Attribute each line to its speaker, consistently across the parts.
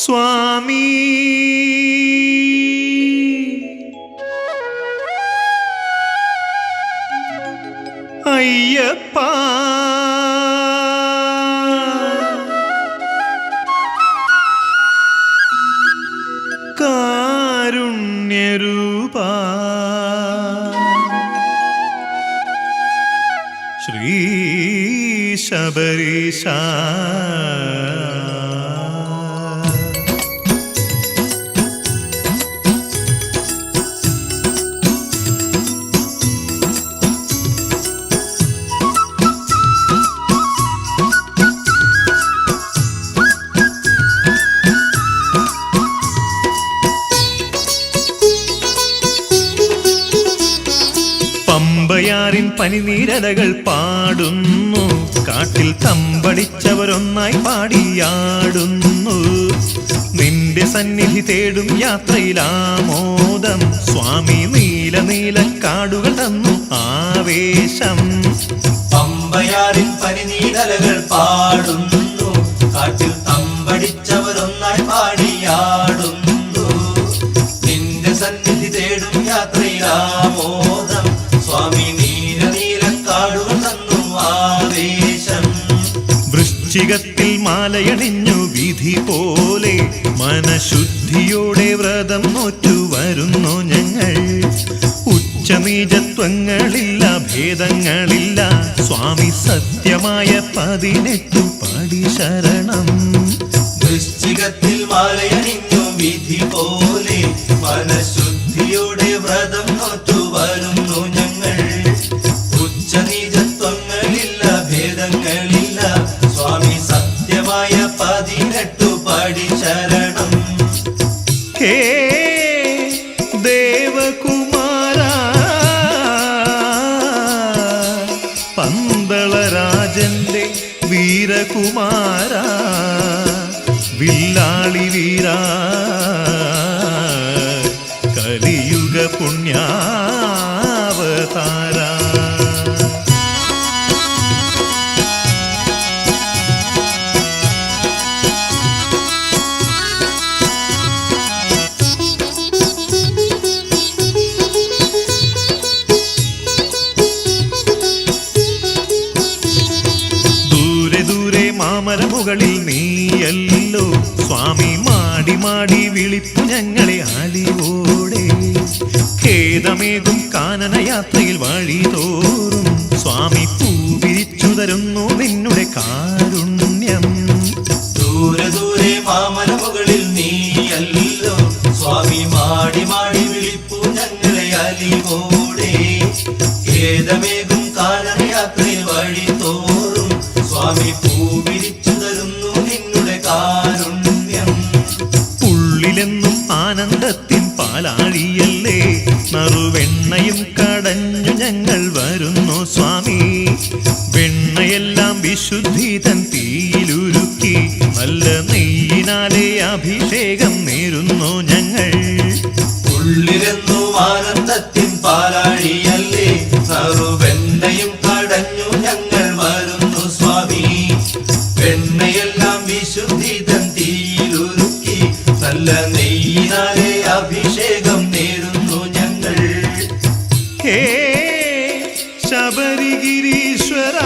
Speaker 1: സ്വാമി അയ്യപ്പ കാരുണ്യരൂപ ശ്രീ ശബരീശ പമ്പയാറിൻ പനിനീരലകൾ പാടുന്നു, കാട്ടിൽ തമ്പടിച്ചവരൊന്നായി പാടിയാടുന്നു. നിന്റെ സന്നിധി തേടും യാത്രയിലാമോദം, സ്വാമി നീല നീല കാടുകൾ തന്നു ആവേശം.
Speaker 2: പമ്പയാറിൻ പനിനീരലകൾ പാടുന്നു, കാട്ടിൽ തമ്പടിച്ചവരൊന്നായി പാടിയാടുന്നു. നിന്റെ സന്നിധി തേടും യാത്രയിലാമോദം, സ്വാമി നീല നീല കാടുകൾ തന്നു ആവേശം.
Speaker 1: വൃശ്ചികത്തിൽ മാലയണിഞ്ഞു വിധി പോലെ, മനഃശുദ്ധിയോടെ വ്രതം നോറ്റു വരുന്നു ഞങ്ങൾ. ഉച്ചനീചത്വങ്ങളില്ല, ഭേദങ്ങളില്ല, സ്വാമി സത്യമായ 18 പടി ശരണം.
Speaker 2: വൃശ്ചികത്തിൽ മാലയണിഞ്ഞു വിധി പോലെ, മനഃശുദ്ധിയോടെ വ്രതം നോറ്റു വരുന്നു ഞങ്ങൾ. ഉച്ചനീചത്വങ്ങളില്ല, ഭേദങ്ങളില്ല, സ്വാമി സത്യമായ 18 പടി ശരണം.
Speaker 1: ഹേ ദേവകുമാര, പന്തളരാജന്റെ വീരകുമാര, വില്ലാളി വീര, കലിയുഗ പുണ്യാവതാര. മാമരമുകളിൽ നീയല്ലോ സ്വാമി, മാടി മാടി വിളിപ്പു ഞങ്ങളെ അലിവോടെ. ഖേദമേകും കാനനയാത്രയിൽ വഴിതോറും, സ്വാമി പൂവിരിച്ചു തരുന്നു നിന്നുടെ കാരുണ്യം.
Speaker 2: ദൂരെ ദൂരെ മാമരമുകളിൽ നീയല്ലോ സ്വാമി, മാടി മാടി വിളിപ്പു ഞങ്ങളെ അലിവോടെ. ഖേദമേകും കാനനയാത്രയിൽ വഴിതോറും, സ്വാമി പൂവിരിച്ചു തരുന്നു നിന്നുടെ കാരുണ്യം.
Speaker 1: ഉള്ളിലെന്നും ആനന്ദത്തിൻ പാലാഴിയല്ലേ, നറുവെണ്ണയും കടഞ്ഞു ഞങ്ങൾ വരുന്നു സ്വാമി. വെണ്ണയെല്ലാം വിശുദ്ധി തൻ തീയിലുരുക്കി, നല്ല നെയ്യിനാലെ അഭിഷേകം നേരുന്നു ഞങ്ങൾ.
Speaker 2: ഉള്ളിലെന്നും ആനന്ദത്തിൻ പാലാഴിയല്ലേ, നറുവെണ്ണയും കടഞ്ഞു ഞങ്ങൾ വരുന്നു സ്വാമി. വെണ്ണയെല്ലാം വിശുദ്ധി തൻ തീയിലുരുക്കി, നല്ല നെയ്യിനാലെ അഭിഷേകം നേരുന്നു ഞങ്ങൾ.
Speaker 1: ഹേ ശബരിഗിരീശ്വര,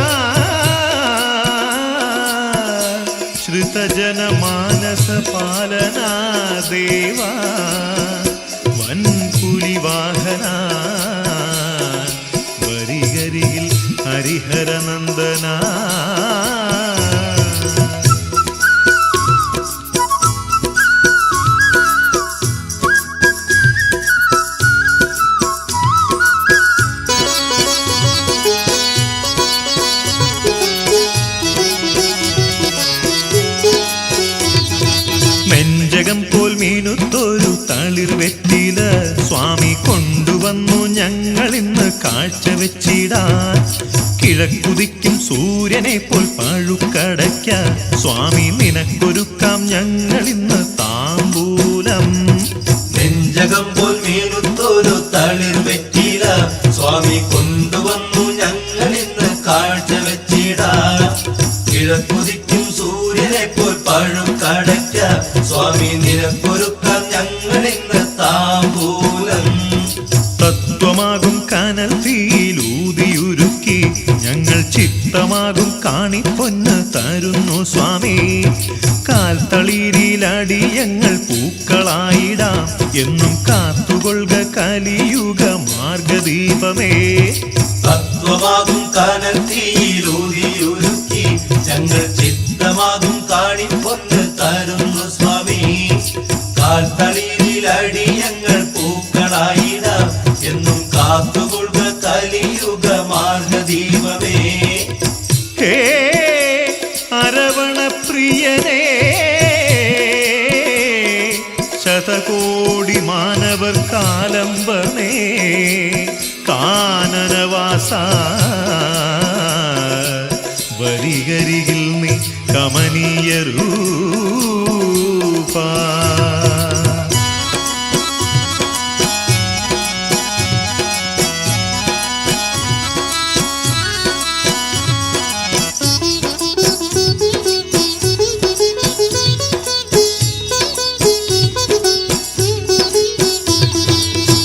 Speaker 1: ശ്രുതജനമാനസ പാലനാ ദേവ, വൻപുലിവാഹന, വരികരികിൽ ഹരിഹരനന്ദന. നെഞ്ചകം പോൽ മീനുത്തൊരു തളിർ വെറ്റില, സ്വാമി കൊണ്ടുവന്നു ഞങ്ങളിന്ന് കാഴ്ചവെച്ചിടാൻ. കിഴക്കുതിക്കും സൂര്യനെ പോൽ പഴുക്കടയ്ക്ക, സ്വാമി നിനക്കൊരുക്കാം ഞങ്ങളിന്ന് താമ്പൂലം.
Speaker 2: നെഞ്ചകം പോൽ മീനുത്തൊരു തളിർ വെറ്റില, സ്വാമി കൊണ്ടുവന്നു ഞങ്ങളിന്ന് കാഴ്ചവെച്ചിടാൻ. കിഴക്കുതിക്കും സൂര്യനെ പോൽ പഴുക്ക സ്വാമി നിനക്കൊരുക്കാം ഞങ്ങളിന്ന് താമ്പൂലം.
Speaker 1: തത്വമാകും കനൽ തീയിലൂതിയുരുക്കി ഞങ്ങൾ ചിത്തമാകും കാണിപ്പൊന്ന് തരുന്നു സ്വാമി. കാൽത്തളീരിലടിയങ്ങൾ പൂക്കളായിടാം എന്നും കാത്തുകൊള്ളുക കലിയുഗ മാർഗദീപമേ.
Speaker 2: തത്വമാകും കനൽ തീയിലൂതിയുരുക്കി ഞങ്ങൾ ചിത്തമാകും കാണിപ്പൊന്ന് തരുന്നു സ്വാമി. കാൽത്തളീരിലടിയങ്ങൾ പൂക്കളായിടാം എന്നും കാത്തുകൊള്ളുക കലിയുഗ മാർഗദീപമേ.
Speaker 1: ഹേ അരവണ പ്രിയനേ, ശതകോടി മാനവർ കാലംബമേ, കാനനവാസ വരികരികിൽ നീ കമനീയ രൂപാ.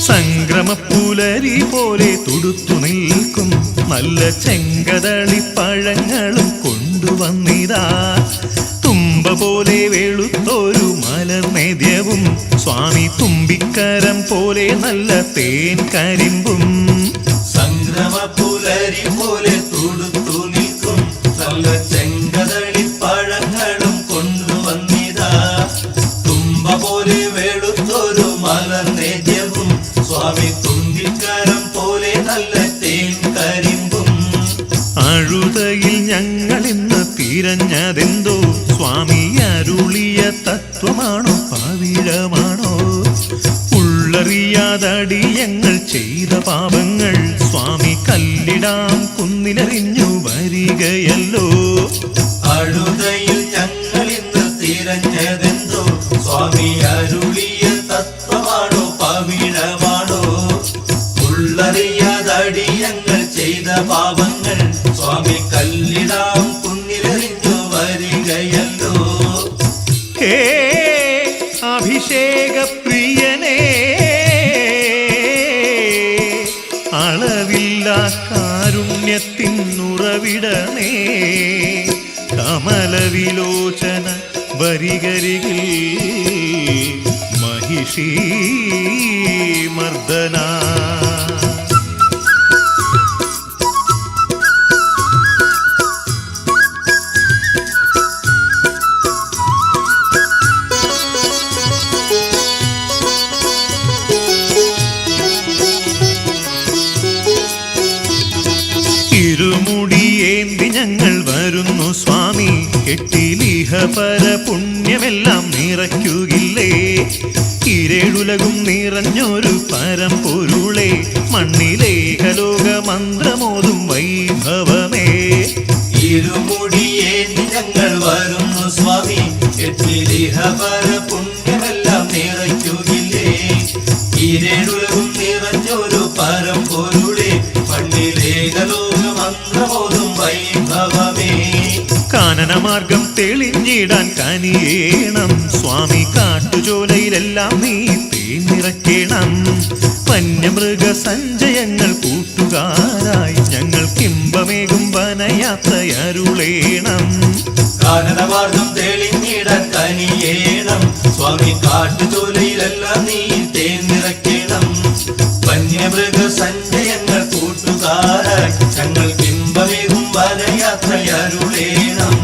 Speaker 1: സംക്രമപ്പുലരി പോലെ തുടുത്തു നിൽക്കും നല്ല ചെങ്കതളിപ്പഴങ്ങളും കൊണ്ടുവന്നിതാ. തുമ്പ പോലെ വെളുത്തൊരു മലർനേദ്യവും സ്വാമി തുമ്പിക്കരം പോലെ നല്ല തേൻ കരിമ്പും.
Speaker 2: സംക്രമപ്പുലരി പോലെ തുടുത്തു നിൽക്കും നല്ല ചെങ്കതളിപ്പഴങ്ങളും കൊണ്ടുവന്നിതാ. തുമ്പ പോലെ വെളുത്തൊരു മലർനേദ്യവും സ്വാമി തുമ്പിക്കരം പോലെ നല്ല തേൻ കരിമ്പും.
Speaker 1: അഴുതയിൽ ഞങ്ങളിന്ന് തിരഞ്ഞതെന്തോ സ്വാമി അരുളിയ തത്വമാണോ പവിഴമാണോ? ഉള്ളറിയാതടിയങ്ങൾ ചെയ്ത പാപങ്ങൾ സ്വാമി കല്ലിടാം കുന്നിലെറിഞ്ഞു വരികയല്ലോ.
Speaker 2: അഴുതയിൽ ഞങ്ങളിന്ന് തിരഞ്ഞതെന്തോ സ്വാമി അരുളിയ തത്വമാണോ പവിഴമാണോ? ഉള്ളറിയാതടിയങ്ങൾ ചെയ്ത പാപങ്ങൾ സ്വാമി കല്ലിടാം കുന്നിലെറിഞ്ഞു വരികയല്ലോ.
Speaker 1: ഹേ അഭിഷേക പ്രിയനേ, അളവില്ലാ കാരുണ്യത്തിനുറവിടമേ, കമലവിലോചന വരികരികിൽ മഹിഷീ മർദ്ദന. ഇരുമുടിയേന്തി ഞങ്ങൾ വരുന്നു സ്വാമി, കെട്ടിലിഹപര പുണ്യമെല്ലാം നിറയ്ക്കുകില്ലേ? ഇരേഴുലകും നിറഞ്ഞൊരു പരമ്പൊരുളെ, മണ്ണിലേഖലോക മന്ത്രമോതും വൈഭവമേ.
Speaker 2: ഇരുമുടിയേന്തി ഞങ്ങൾ വരുന്നു സ്വാമി, കെട്ടിലിഹപര പുണ്യമെല്ലാം നിറയ്ക്കുകില്ലേ? ഇരേഴുലകും നിറഞ്ഞൊരു പരമ്പൊരുളെ, മണ്ണിലേഖലോക മന്ത്രമോതും വൈഭവമേ.
Speaker 1: കാനനമാർഗം തെളിഞ്ഞിടാൻ കനിയേണം സ്വാമി, കാട്ടുചോലയിലെല്ലാം നീ തേനിറക്കേണം. വന്യമൃഗ സഞ്ചയങ്ങൾ കൂട്ടുകാരായി ഞങ്ങൾ കിംബമേകും വനയാത്രയരുളേണം.
Speaker 2: കാനനമാർഗം തെളിഞ്ഞിടാൻ കനിയേണം സ്വാമി, കാട്ടുചോലയിലെല്ലാം നീ തേനിറക്കേണം. വന്യമൃഗ സഞ്ചയങ്ങൾ കൂട്ടുകാരായി ഞങ്ങൾ കിംബമേകും വനയാത്രയരുളേണം.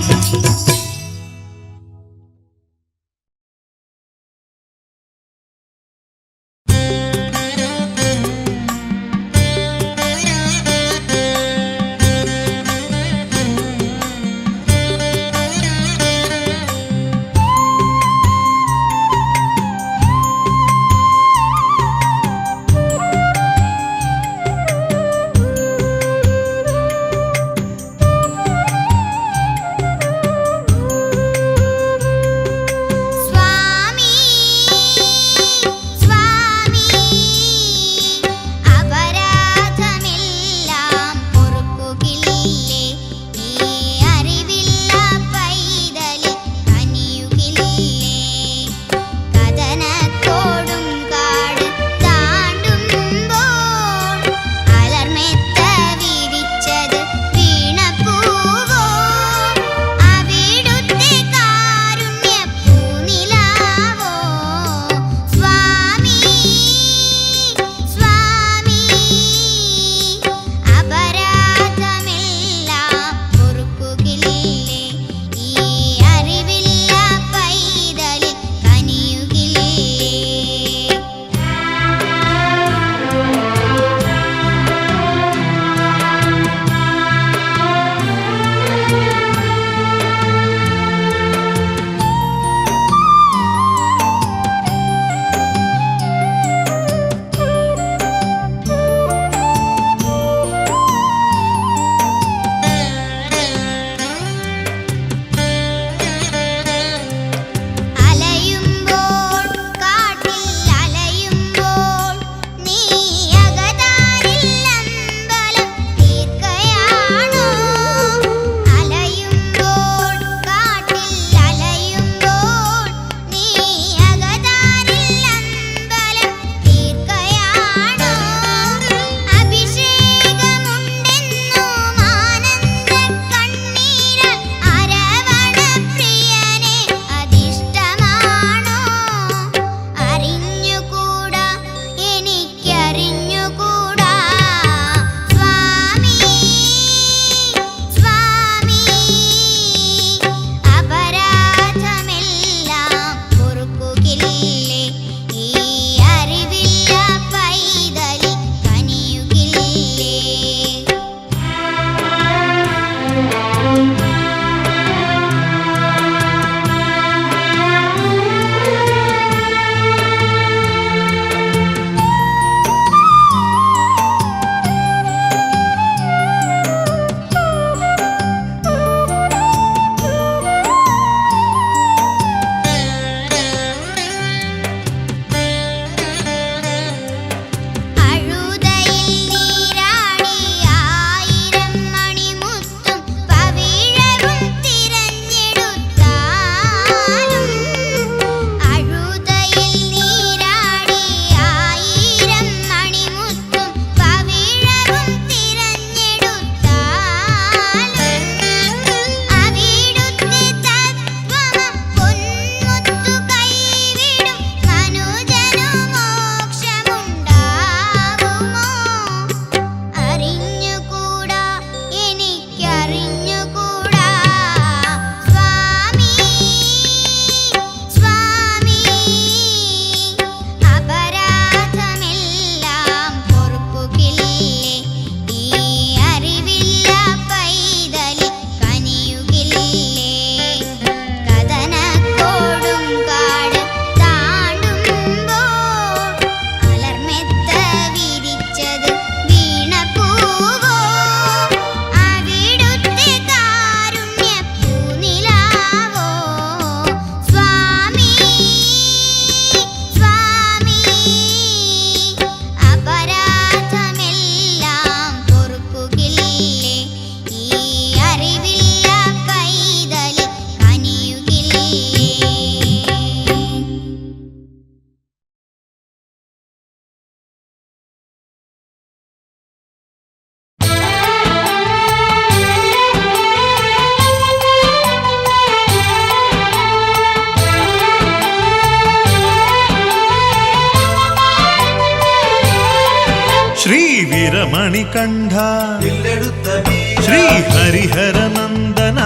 Speaker 1: മണികണ്ഠ
Speaker 2: വില്ലെടുത്ത വീര
Speaker 1: ശ്രീ ഹരിഹരനന്ദന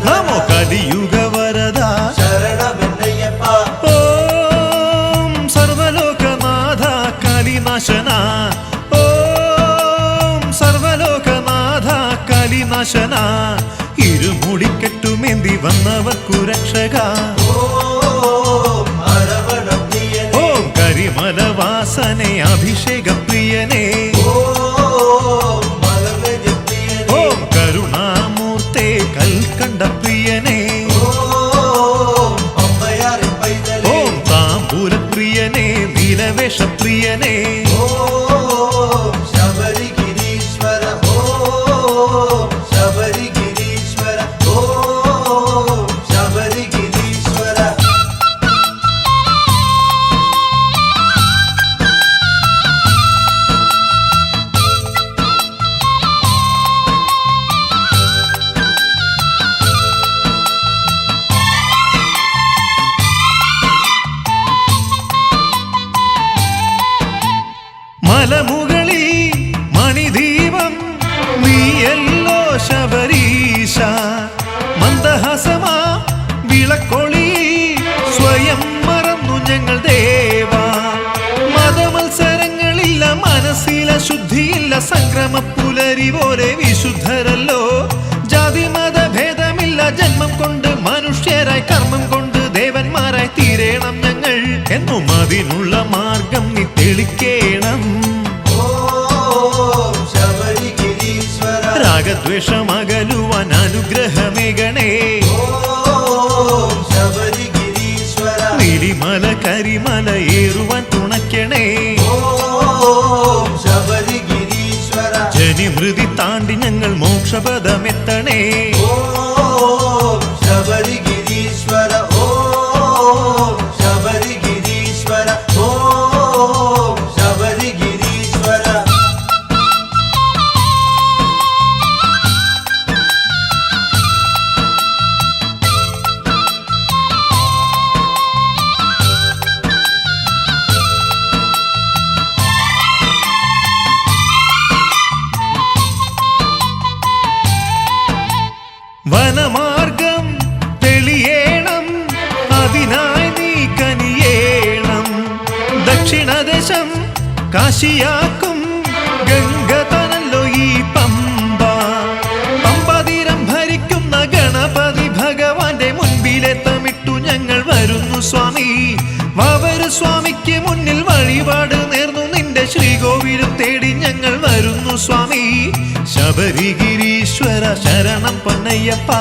Speaker 1: നമോ കലിയുഗ വരദ
Speaker 2: ശരണമെന്നയ്യപ്പ
Speaker 1: ഓം സർവലോകനാഥ കലിനാശന ഓം സർവലോകനാഥ കലിനാശന ഇരുമുടിക്കെട്ടുമേന്തി വന്നവർക്കു രക്ഷക
Speaker 2: ഓം അരവണപ്രിയനേ
Speaker 1: ഓം കരിമലവാസനെ അഭിഷേക പ്രിയനേ
Speaker 2: ഓം മലമജപ്രിയനേ
Speaker 1: ഓം കരുണാമൂർത്തേ കൽക്കണ്ട പ്രിയനേ
Speaker 2: ഓം പമ്പയാറിൻ പൈതലേ
Speaker 1: ഓം താമ്പൂലപ്രിയനേ നീലവേഷപ്രിയനേ
Speaker 2: ഓം ശബരിഗിരീശ്വര ഓം ശബരിഗിരീശ്വര ഓം ശബരിഗിരീശ്വര
Speaker 1: മലമുകളിൽ മണിദീപം നീയല്ലോ ശബരീശ മന്ദഹാസമാ വിളക്കൊളി സ്വയം മറന്നു ഞങ്ങൾ ദേവ മതമത്സരങ്ങളില്ല മനസ്സിലെ ശുദ്ധിയില്ല സംക്രമ പുലരി പോലെ വിശുദ്ധരല്ലോ ജാതി മതഭേദമില്ല ജന്മം കൊണ്ട് മനുഷ്യരായി കർമ്മം കൊണ്ട് ദേവന്മാരായി തീരേണം ഞങ്ങൾ എന്നും അതിനുള്ള മാർഗം നീ തെളിക്കേണം
Speaker 2: ഓം ശബരിഗിരീശ്വര
Speaker 1: രാഗദ്വേഷമകലുവാൻ അനുഗ്രഹമേകണേ
Speaker 2: ഓം ശബരിഗിരീശ്വര
Speaker 1: നീലിമല കരിമല ഏറുവാൻ തുണയ്ക്കണേ
Speaker 2: ഓം ശബരിഗിരീശ്വര
Speaker 1: ജനിമൃതി താണ്ടി ഞങ്ങൾ മോക്ഷപദമെത്തണേ
Speaker 2: ഓം ശബരിഗിരീശ്വര ഓം ശബരിഗിരീശ്വര ഓം ശബരിഗിരീശ്വര
Speaker 1: വനമാർഗം തെളിയേണം അതിനായി നീ കനിയേണം ദക്ഷിണദേശം കാശിയാക്കും ഗംഗ തനല്ലോ ഈ പമ്പ പമ്പതീരം ഭരിക്കുന്ന ഗണപതി ഭഗവാന്റെ മുൻപിലെത്തമിട്ടു ഞങ്ങൾ വരുന്നു സ്വാമി വാവരു സ്വാമിക്ക് മുന്നിൽ വഴിപാട് നേർന്നു നിന്റെ ശ്രീകോവിലും തേടി ഞങ്ങൾ വരുന്നു സ്വാമി ശബരിഗിരീശ്വര ശരണം പൊന്നയ്യപ്പ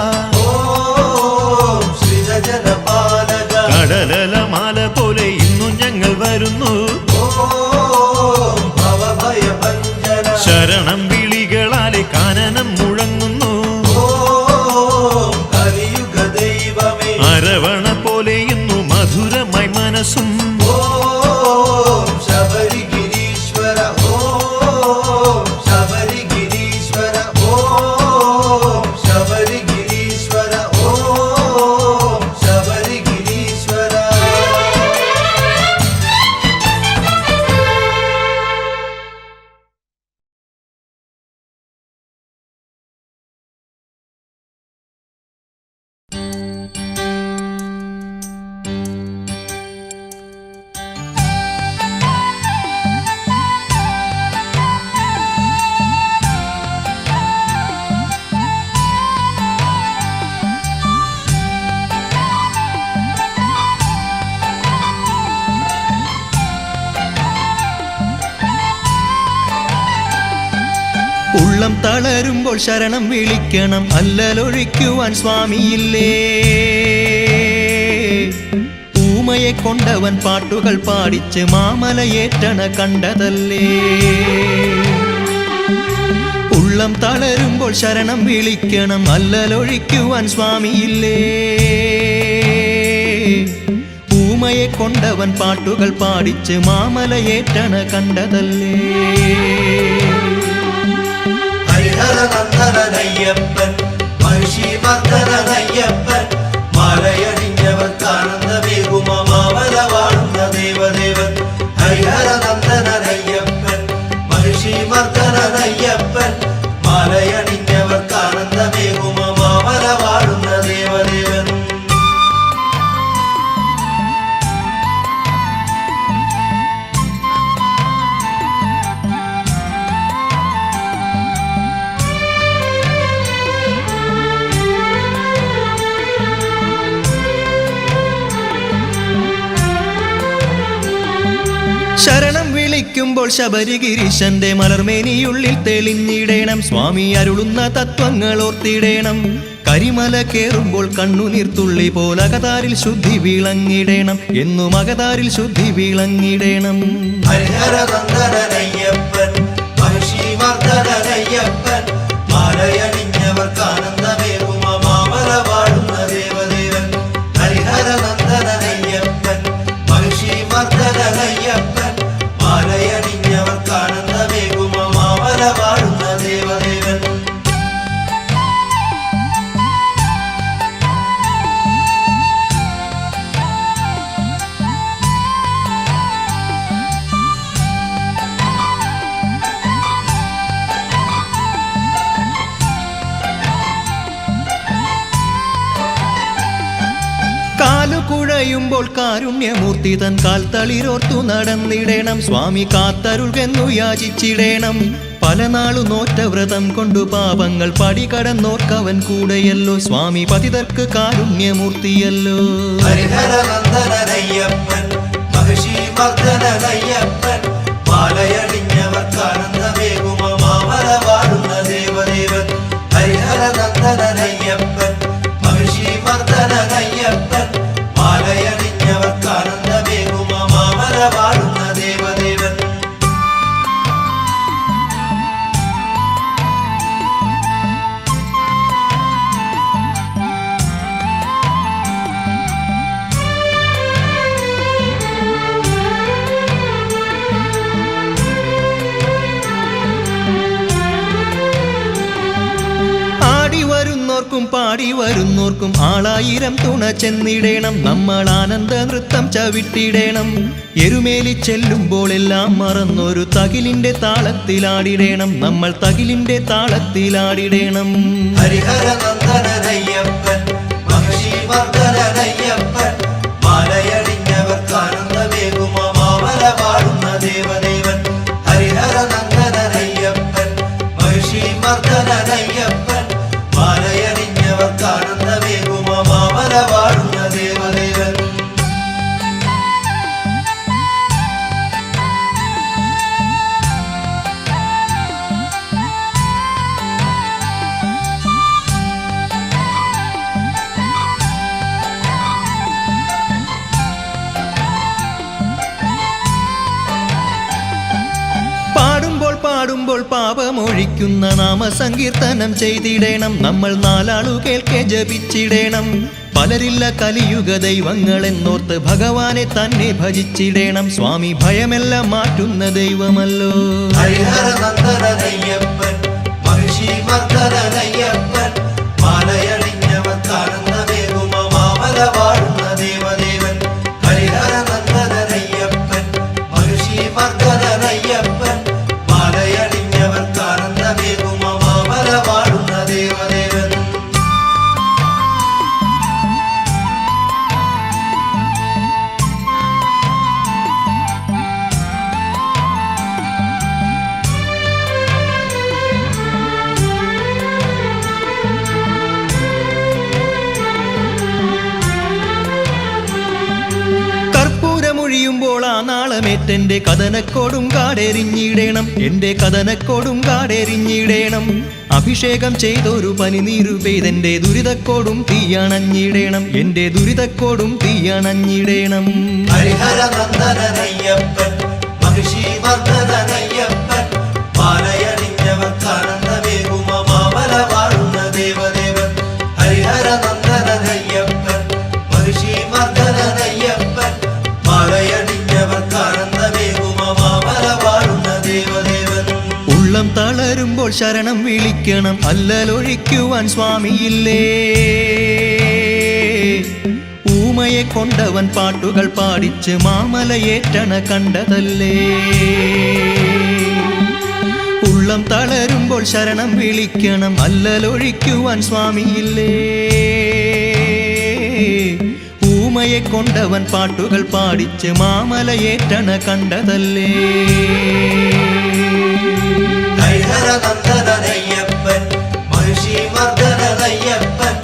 Speaker 2: ഓം ശ്രീജനപാലക
Speaker 1: കടലമാല പോലെ ഇന്നു ഞങ്ങൾ വരുന്നു
Speaker 2: ഓം ഭവഭയഭഞ്ജന
Speaker 1: ശരണം വിളികളാലെ കാനനം മുഴങ്ങുന്നു
Speaker 2: ഓം കലിയുഗ ദൈവമേ
Speaker 1: അരവണ പോലെ ഇന്നു മധുരമായി മനസ്സും
Speaker 2: ഓം ശബരിഗിരീശ്വര ഓം ശബരിഗിരീശ്വര ഓം ശബരിഗിരീശ്വര ഓം ശബരിഗിരീശ്വര
Speaker 3: ഉള്ളം തളരുമ്പോൾ ശരണം വിളിക്കണം അല്ലലൊഴിക്കുവാൻ സ്വാമിയില്ലേ ഊമയെ കൊണ്ടവൻ പാട്ടുകൾ പാടിച്ച് മാമലയേറ്റണ കണ്ടതല്ലേ ഉള്ളം തളരുമ്പോൾ ശരണം വിളിക്കണം അല്ലലൊഴിക്കുവാൻ സ്വാമിയില്ലേ ഊമയെ കൊണ്ടവൻ പാട്ടുകൾ പാടിച്ച് മാമലയേറ്റണ കണ്ടതല്ലേ
Speaker 2: ഹരിഹരനന്ദനയ്യപ്പൻ മഹിഷി മർദ്ദനയ്യപ്പൻ മലയടിഞ്ഞവർ കാണുന്ന വേഗുമ വാഴുന്ന ദേവദേവൻ ഹരിഹരനന്ദനയ്യപ്പൻ മഹിഷി
Speaker 3: ശരണം വിളിക്കുമ്പോൾ ശബരിഗിരീശന്റെ മലർമേനിയുള്ളിൽ തെളിഞ്ഞിടേണം. സ്വാമി അരുളുന്ന തത്വങ്ങൾ ഓർത്തിടേണം. കരിമല കേറുമ്പോൾ കണ്ണുനീർത്തുള്ളി പോലകതാരിൽ ശുദ്ധി വിളങ്ങിടേണം. എന്നും അകതാരിൽ ശുദ്ധി വിളങ്ങിടേണം.
Speaker 2: ഹരിഹരനന്ദനയ്യപ്പൻ മഹിഷീമർദ്ദനയ്യപ്പൻ മാലയണിഞ്ഞവർക്കാനന്ദമേകുമ മാമല വാഴുന്ന ദേവദേവൻ. ഹരിഹരനന്ദനയ്യപ്പൻ മഹിഷീമർദ്ദനയ്യപ്പൻ മാലയണിഞ്ഞവർക്കാനന്ദമേകുമ മാമല വാഴുന്ന ദേവദേവൻ.
Speaker 3: കാലുകുഴയുമ്പോൾ കാരുണ്യമൂർത്തി തൻ കാൽ തളിരോർത്തു നടന്നിടേണം. സ്വാമി കാത്തരുൾകെന്നു യാചിച്ചിടേണം. പല നാളു നോറ്റ വ്രതം കൊണ്ടു പാപങ്ങൾ പടികടന്നോർക്കവൻ കൂടെയല്ലോ. സ്വാമി പതിതർക്ക് കാരുണ്യമൂർത്തിയല്ലോ.
Speaker 2: ഹരിഹരനന്ദനയ്യപ്പൻ മഹിഷീമർദ്ദനയ്യപ്പൻ മാലയണിഞ്ഞവർക്കാനന്ദമേകുമ മാമല വാഴുന്ന ദേവദേവൻ. ഹരിഹരനന്ദനയ്യപ്പൻ മഹിഷീമർദ്ദനയ്യപ്പൻ മാലയണിഞ്ഞവർക്കാനന്ദമേകുമ മാമല വാഴുന്ന ദേവദേവൻ.
Speaker 3: വരുന്നോർക്കും പാടി വരുന്നോർക്കും ആളായിരം തുണ ചെന്നിടേണം. നമ്മൾ ആനന്ദ നൃത്തം ചവിട്ടിടേണം. എരുമേലി ചെല്ലുമ്പോൾ എല്ലാം മറന്നൊരു തകിലിന്റെ താളത്തിലാടിടേണം. നമ്മൾ തകിലിന്റെ താളത്തിലാടിടേണം.
Speaker 2: ഹരിഹരനന്ദനയ്യപ്പൻ മഹിഷീമർദ്ദനയ്യപ്പൻ മാലയണിഞ്ഞവർക്കാനന്ദമേകുമ മാമല വാഴുന്ന ദേവദേവൻ. ഹരിഹരനന്ദനയ്യപ്പൻ മഹിഷീമർദ്ദനയ്യപ്പൻ മാലയണിഞ്ഞവർക്കാനന്ദമേകുമ മാമല വാഴുന്ന ദേവദേവൻ.
Speaker 3: പാടുമ്പോൾ പാപമൊഴിക്കുന്ന നാമസങ്കീർത്തനം ചെയ്തിടേണം. നമ്മൾ നാലാളു കേൾക്കെ ജപിച്ചിടേണം. പലരില്ല കലിയുഗ ദൈവങ്ങളെന്നോർത്ത് ഭഗവാനെ തന്നെ ഭജിച്ചിടേണം. സ്വാമി ഭയമെല്ലാം മാറ്റുന്ന ദൈവമല്ലോ.
Speaker 2: ഹരിഹരനന്ദനയ്യപ്പൻ മഹിഷീമർദ്ദനയ്യപ്പൻ മാലയണിഞ്ഞവർക്കാനന്ദമേകുമ മാമല വാഴുന്ന ദേവദേവൻ. ഹരിഹരനന്ദനയ്യപ്പൻ മഹിഷീമർദ്ദനയ്യപ്പൻ മാലയണിഞ്ഞവർക്കാനന്ദമേകുമ മാമല വാഴുന്ന ദേവദേവൻ.
Speaker 3: കർപ്പൂരമൊഴിയുമ്പോൾ ആ നാളമേറ്റെന്റെ കഥനക്കോടും കാടെറിഞ്ഞിടേണം. എന്റെ കഥനക്കോടും കാടെറിഞ്ഞിടേണം. അഭിഷേകം ചെയ്തൊരു പനിനീരു പെയ്തെന്റെ ദുരിതക്കോടും തീയണഞ്ഞിടേണം. എന്റെ ദുരിതക്കോടും തീയണഞ്ഞിടേണം.
Speaker 2: ഹരിഹരനന്ദനയ്യപ്പൻ മഹിഷീമർദ്ദനയ്യപ്പൻ മാലയണിഞ്ഞവർക്കാനന്ദമേകുമ മാമല വാഴുന്ന ദേവദേവൻ. ഹരിഹരനന്ദനയ്യപ്പൻ മഹിഷീമർദ്ദനയ്യപ്പൻ മാലയണിഞ്ഞവർക്കാനന്ദമേകുമ മാമല വാഴുന്ന ദേവദേവൻ.
Speaker 3: ഉള്ളം തളരുമ്പോൾ ശരണം വിളിക്കണം. അല്ലലൊഴിക്കുവാൻ സ്വാമിയില്ലേ. ഊമയെ കൊണ്ടവൻ പാട്ടുകൾ പാടിച്ച് മാമലയേറ്റണ കണ്ടതല്ലേ. ഉള്ളം തളരുമ്പോൾ ശരണം വിളിക്കണം. അല്ലലൊഴിക്കുവാൻ സ്വാമിയില്ലേ. ഊമയെ കൊണ്ടവൻ പാട്ടുകൾ പാടിച്ച് മാമലയേറ്റണ കണ്ടതല്ലേ.
Speaker 2: ഹരിഹരനന്ദനയ്യപ്പൻ മഹിഷീമർദ്ദനയ്യപ്പൻ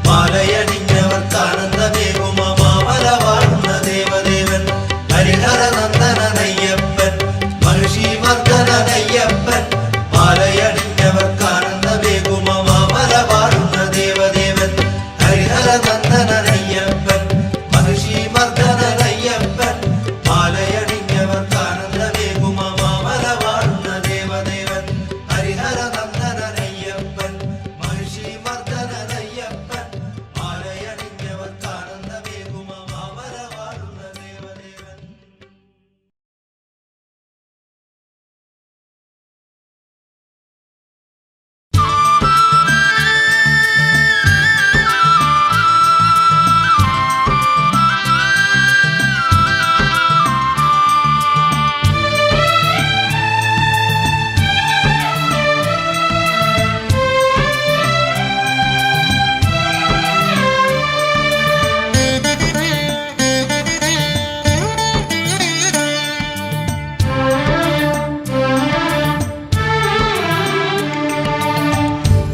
Speaker 2: മാലയണിഞ്ഞവർക്കാനന്ദമേകുമ മാമല വാഴുന്ന ദേവദേവൻ. ഹരിഹരനന്ദനയ്യപ്പൻ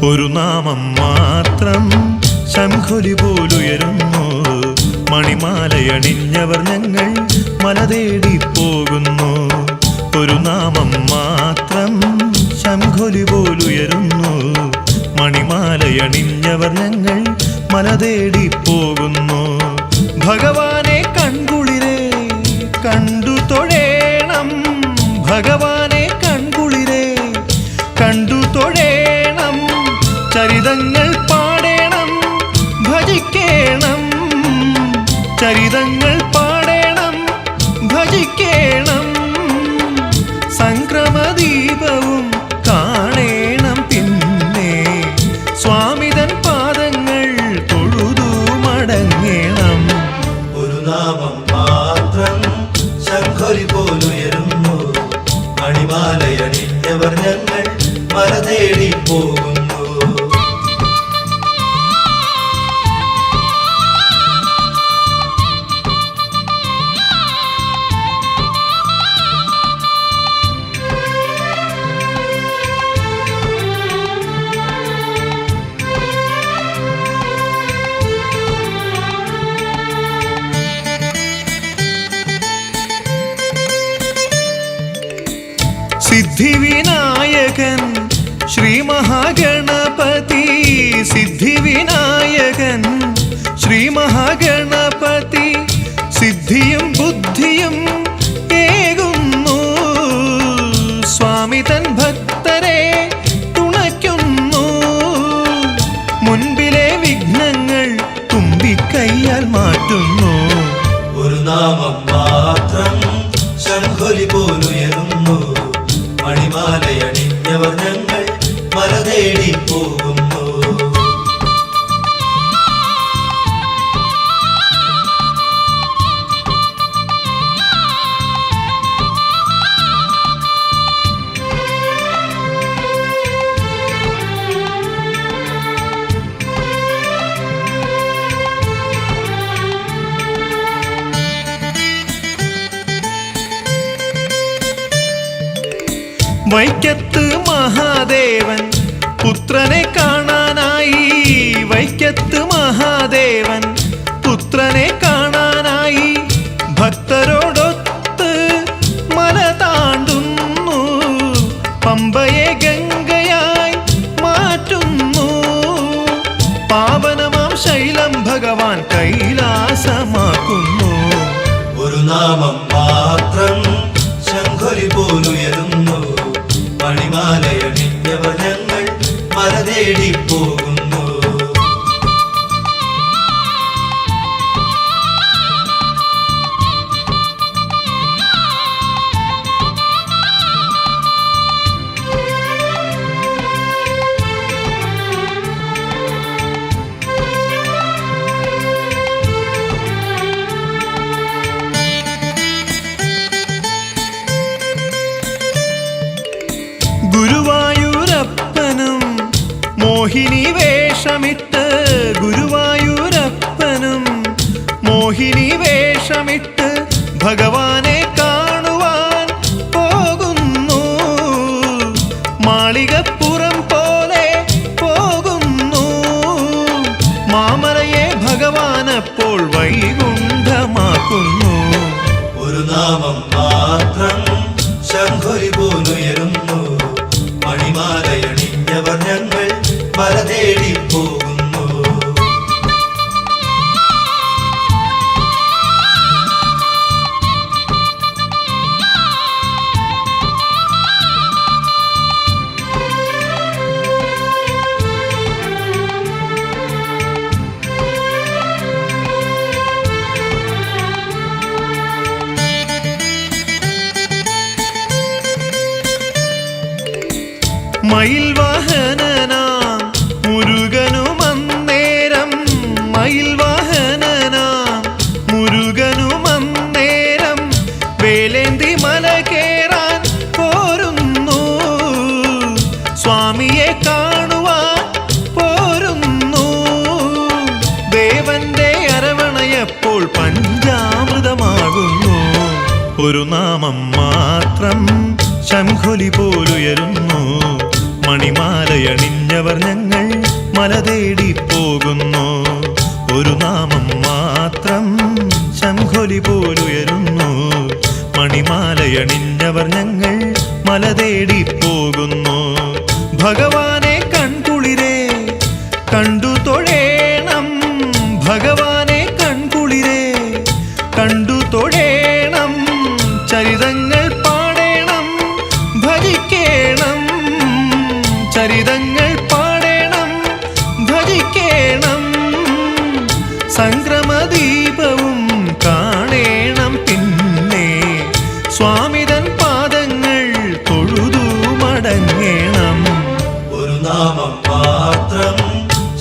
Speaker 1: ഒരു നാമം മാത്രം ശംഖൊലി പോലുയരുന്നു. മണിമാലയണിഞ്ഞവർ ഞങ്ങൾ മല തേടി പോകുന്നു. ഒരു നാമം മാത്രം ശംഖൊലി പോലുയരുന്നു. മണിമാലയണിഞ്ഞവർ ഞങ്ങൾ മല തേടി പോകുന്നു. ഭഗവാനെ കൺകുളിരെ കണ്ടു തൊഴേണം. ഭഗവാനെ കൺകുളിരെ കണ്ടു തൊഴേണം. ചരിതങ്ങൾ പാടേണം, ഭജിക്കേണം. ചരിതങ്ങൾ പാടേണം, ഭജിക്കേണം. സംക്രമദീപവും കാണേണം. പിന്നെ സ്വാമിതൻ പാദങ്ങൾ തൊഴുതു മടങ്ങേണം.
Speaker 2: ഒരു നാമം മാത്രം ശംഖൊലി പോലുയരുന്നു. മണിമാലയണിഞ്ഞവർ ഞങ്ങൾ മല തേടി പോകുന്നു.
Speaker 3: സിദ്ധിവിനായകൻ ശ്രീ മഹാഗണപതി. സിദ്ധിവിനായകൻ ശ്രീ മഹാഗണപതി സിദ്ധിയും ബുദ്ധിയും ഏകുന്നു. സ്വാമി തൻ ഭക്തരെ തുണയ്ക്കുന്നു. മുൻപിലെ വിഘ്നങ്ങൾ തുമ്പിക്കൈയാൽ മാറ്റുന്നു.
Speaker 2: ഒരു നാമം മാത്രം ശംഖൊലി പോലുയരുന്നു. മണിമാലയണിഞ്ഞവർ ഞങ്ങൾ മല തേടി പോകുന്നു.
Speaker 3: വൈക്കത്ത് മഹാദേവൻ പുത്രനെ കാണാനായി. വൈക്കത്ത് മഹാദേവൻ പുത്രനെ കാണാനായി ഭക്തരോടൊത്ത് മല താണ്ടുന്നു. പമ്പയെ ഗംഗയായി മാറ്റുന്നു. പാവനമാം ശൈലം ഭഗവാൻ കൈലാസമാക്കുന്നു.
Speaker 2: ഒരു നാമം മാത്രം ശംഖൊലി പോലുയരുന്നു. മണിമാലയണിഞ്ഞവർ ഞങ്ങൾ മല തേടി പോകുന്നു.
Speaker 3: ഗുരുവായൂരപ്പനും മോഹിനി വേഷമിട്ട്. ഗുരുവായൂരപ്പനും മോഹിനി വേഷമിട്ട് ഭഗവാനെ കാണുവാൻ പോകുന്നു. മാളികപ്പുറം പോലെ പോകുന്നു. മാമലയെ ഭഗവാനപ്പോൾ വൈകുണ്ഠമാക്കുന്നു.
Speaker 2: ഒരു നാമം മാത്രം ശംഖൊലി പോലുയരുന്നു. മണിമാലയണിഞ്ഞവർ ഞങ്ങൾ മല തേടി പോകുന്നു.
Speaker 3: മയിൽ വാഹനനാം മുരുകനുമന്നേരം. മയിൽ വാഹനനാം മുരുകനുമന്നേരം വേലേന്തി മല കേറാൻ പോരുന്നു. സ്വാമിയെ കാണുവാൻ പോരുന്നു. ദേവന്റെ അരവണയപ്പോൾ പഞ്ചാമൃതമാകുന്നു. ഒരു നാമം മാത്രം ശംഖൊലി പോലുയരുന്നു. മണിമാലയണിഞ്ഞവർ ഞങ്ങൾ മല തേടി പോകുന്നു. ഒരു നാമം മാത്രം ശംഖൊലി പോലുയരുന്നു. മണിമാലയണിഞ്ഞവർ ഞങ്ങൾ മല തേടി പോകുന്നു. ഭഗവാനെ കൺകുളിരെ കണ്ടു തൊഴേണം. ഭഗവാനെ കൺകുളിരെ കണ്ടു തൊഴേണം. ചരിതങ്ങൾ പാടേണം, ഭജിക്കേണം. ചരിതങ്ങൾ പാടേണം, ഭജിക്കേണം. സംക്രമദീപവും കാണേണം. പിന്നെ സ്വാമിതൻ പാദങ്ങൾ തൊഴുതു മടങ്ങേണം.
Speaker 2: ഒരു നാമം മാത്രം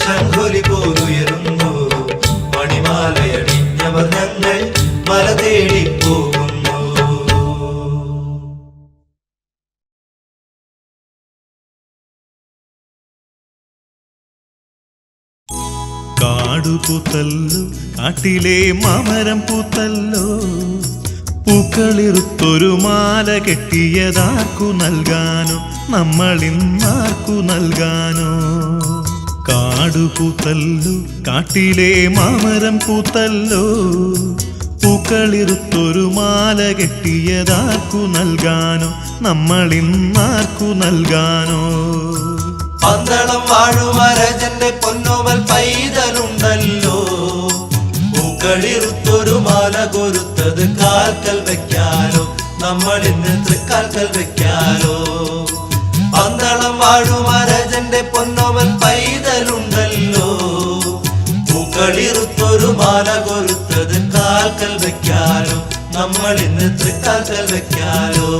Speaker 2: ശംഖൊലി പോലുയരുന്നു. മണിമാലയണിഞ്ഞവർ ഞങ്ങൾ മല തേടി പോകുന്നു.
Speaker 3: കാടു പൂത്തല്ലോ, കാട്ടിലെ മാമരം പൂത്തല്ലോ. പൂക്കളിറുത്തൊരു മാല കെട്ടിയതാർക്കു നൽകാനോ, നമ്മളിന്നാർക്കു നൽകാനോ. കാടു പൂത്തല്ലോ, കാട്ടിലെ മാമരം പൂത്തല്ലോ. പൂക്കളിറുത്തൊരു മാല കെട്ടിയതാർക്കു നൽകാനോ, നമ്മളിന്നാർക്കു നൽകാനോ.
Speaker 2: പന്തളം വാഴുമരജന്റെ പൊന്നോമൽ പൈതലുണ്ടല്ലോ. പൂക്കളിറുത്തൊരു മാല കൊരുത്തത് കാൽക്കൽ വെക്കാലോ, നമ്മളിന്ന് തൃക്കാൽക്കൽ വെക്കാലോ. പന്തളം വാഴുമരജന്റെ പൊന്നോമൽ പൈതലുണ്ടല്ലോ. പൂക്കളിറുത്തൊരു മാല കൊരുത്തത് കാൽക്കൽ വെക്കാലോ, നമ്മളിന്ന് തൃക്കാൽക്കൽ വെക്കാലോ.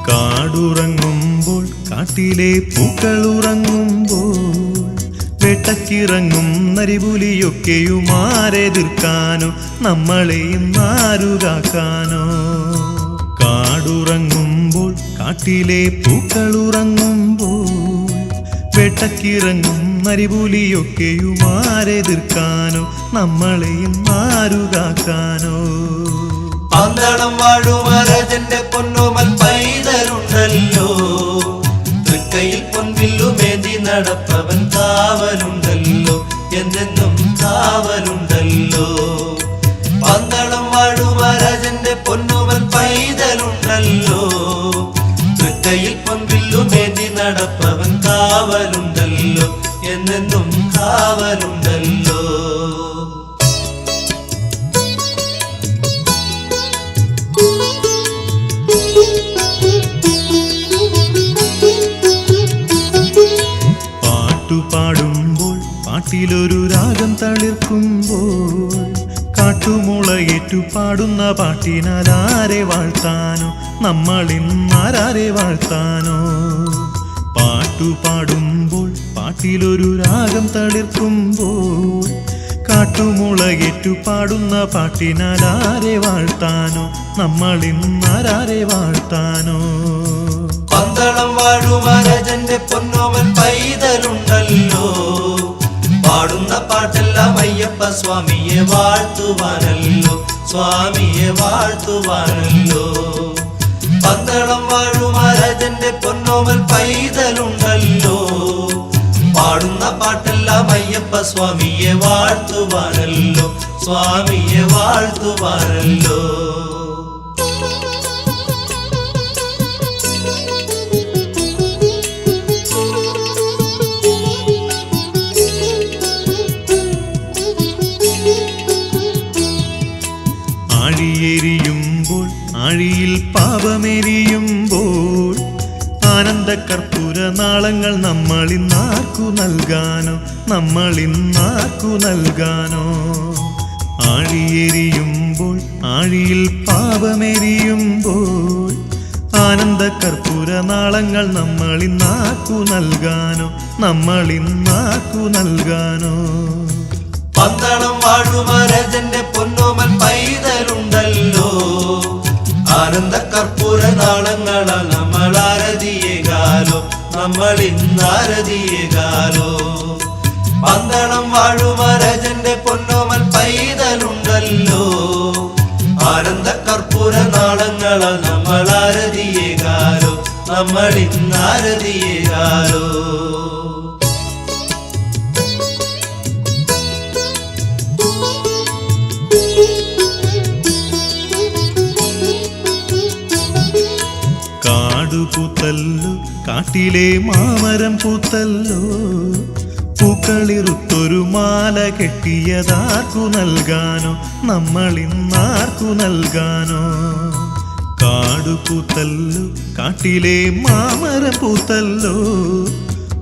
Speaker 3: കാടുറങ്ങുമ്പോൾ, കാട്ടിലെ പൂക്കളുറങ്ങുമ്പോൾ, വേട്ടക്കിറങ്ങും നരിപുലിയൊക്കെയുമാരെതിർക്കാനോ, നമ്മളെയും ആരുകാക്കാനോ. കാടുറങ്ങുമ്പോൾ, കാട്ടിലെ പൂക്കളുറങ്ങുമ്പോൾ, വേട്ടക്കിറങ്ങും നരിപുലിയൊക്കെയുമാരെതിർക്കാനോ, നമ്മളെയും ആരുകാക്കാനോ.
Speaker 2: പന്തളം വാഴുമരജന്റെ പൊന്നോമൽ പൈതലുണ്ടല്ലോ. തൃക്കയിൽ പൊൻവില്ലുമേന്തി നടപ്പവൻ കാവലുണ്ടല്ലോ, എന്നെന്നും കാവലുണ്ടല്ലോ. പന്തളം വാഴുമരജന്റെ പൊന്നോമൽ പൈതലുണ്ടല്ലോ. തൃക്കയിൽ പൊൻവില്ലുമേന്തി നടപ്പവൻ കാവലുണ്ടല്ലോ, എന്നെന്നും കാവലുണ്ടല്ലോ.
Speaker 3: പാടുമ്പോൾ, പാട്ടിലൊരു രാഗം തളിർക്കുമ്പോൾ, കാട്ടുമുളയേറ്റു പാടുന്ന പാട്ടിനാൽ ആരെ വാഴ്ത്താനോ, നമ്മളിന്നാരെ വാഴ്ത്താനോ. പാടുമ്പോൾ, പാട്ടിലൊരു രാഗം തളിർക്കുമ്പോൾ, കാട്ടുമുളയേറ്റു പാടുന്ന പാട്ടിനാൽ ആരെ വാഴ്ത്താനോ, നമ്മളിന്നാരെ വാഴ്ത്താനോ.
Speaker 2: പന്തളം വാഴുമരജന്റെ പൊന്നോമൽ പൈതലുണ്ടല്ലോ. പാടുന്ന പാട്ടെല്ലാം അയ്യപ്പ സ്വാമിയെ വാഴ്ത്തുവാനല്ലോ, സ്വാമിയെ വാഴ്ത്തുവാനല്ലോ. പന്തളം വാഴുമരജന്റെ പൊന്നോമൽ പൈതലുണ്ടല്ലോ. പാടുന്ന പാട്ടെല്ലാം അയ്യപ്പ സ്വാമിയെ വാഴ്ത്തുവാനല്ലോ, സ്വാമിയെ വാഴ്ത്തുവാനല്ലോ.
Speaker 3: ആഴിയെരിയുമ്പോൾ, ആഴിയിൽ പാപമെരിയുമ്പോൾ, ആനന്ദകർപ്പൂര നാളങ്ങൾ നമ്മളിന്നാർക്കു നൽകാനോ, നമ്മളിന്നാർക്കു നൽകാനോ. ആഴിയെരിയുമ്പോൾ, ആഴിയിൽ പാപമെരിയുമ്പോൾ, ആനന്ദകർപ്പൂര നാളങ്ങൾ നമ്മളിന്നാർക്കു നൽകാനോ, നമ്മളിന്നാർക്കു നൽകാനോ.
Speaker 2: പന്തളം വാഴുമരജന്റെ പൊന്നോമൽ പൈതലുണ്ടല്ലോ. ആനന്ദ കർപ്പൂര നാളങ്ങളാൽ നമ്മൾ ആരതിയേകാലോ, നമ്മൾ ഇന്നാരതിയേകാലോ. പുഷ്പങ്ങളാൽ നമ്മൾ ആരതിയേകാലോ, നമ്മൾ ഇന്ന് ആരതിയേകാലോ.
Speaker 3: കാടു പൂത്തല്ലോ, കാട്ടിലെ മാമരം പൂത്തല്ലോ, പൂക്കളിറുത്തൊരു മാല കെട്ടിയതാർക്കു നൽകാനോ, നമ്മൾ ഇന്നാർക്കു നൽകാനോ. കാടു പൂത്തല്ലോ, കാട്ടിലെ മാമരം പൂത്തല്ലോ,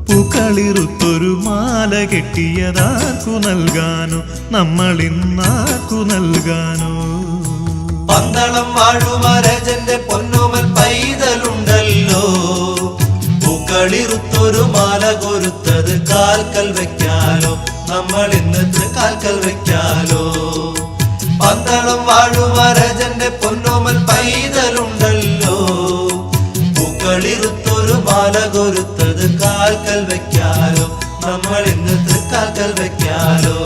Speaker 3: പൂക്കളിറുത്തൊരു മാല കെട്ടിയതാർക്കു നൽകാനോ, നമ്മൾ ഇന്നാർക്കു നൽകാനോ.
Speaker 2: പന്തളം വാഴുമരജന്റെ പൊന്നുമൽ പൈതലുണ്ടല്ലോ, പൂക്കളിറുത്തൊരു മാല കൊരുത്തത് കാൽക്കൽ വെക്കാലോ, നമ്മൾ ഇന്നത്തെ കാൽക്കൽ വെക്കാലോ. പന്തളം വാഴുമരജന്റെ പൊന്നുമൽ പൈതലുണ്ടല്ലോ, പൂക്കളിറുത്തൊരു മാല കൊരുത്തത് കാൽക്കൽ വെക്കാലോ, നമ്മൾ ഇന്നത്തെ കാൽക്കൽ വെക്കാലോ.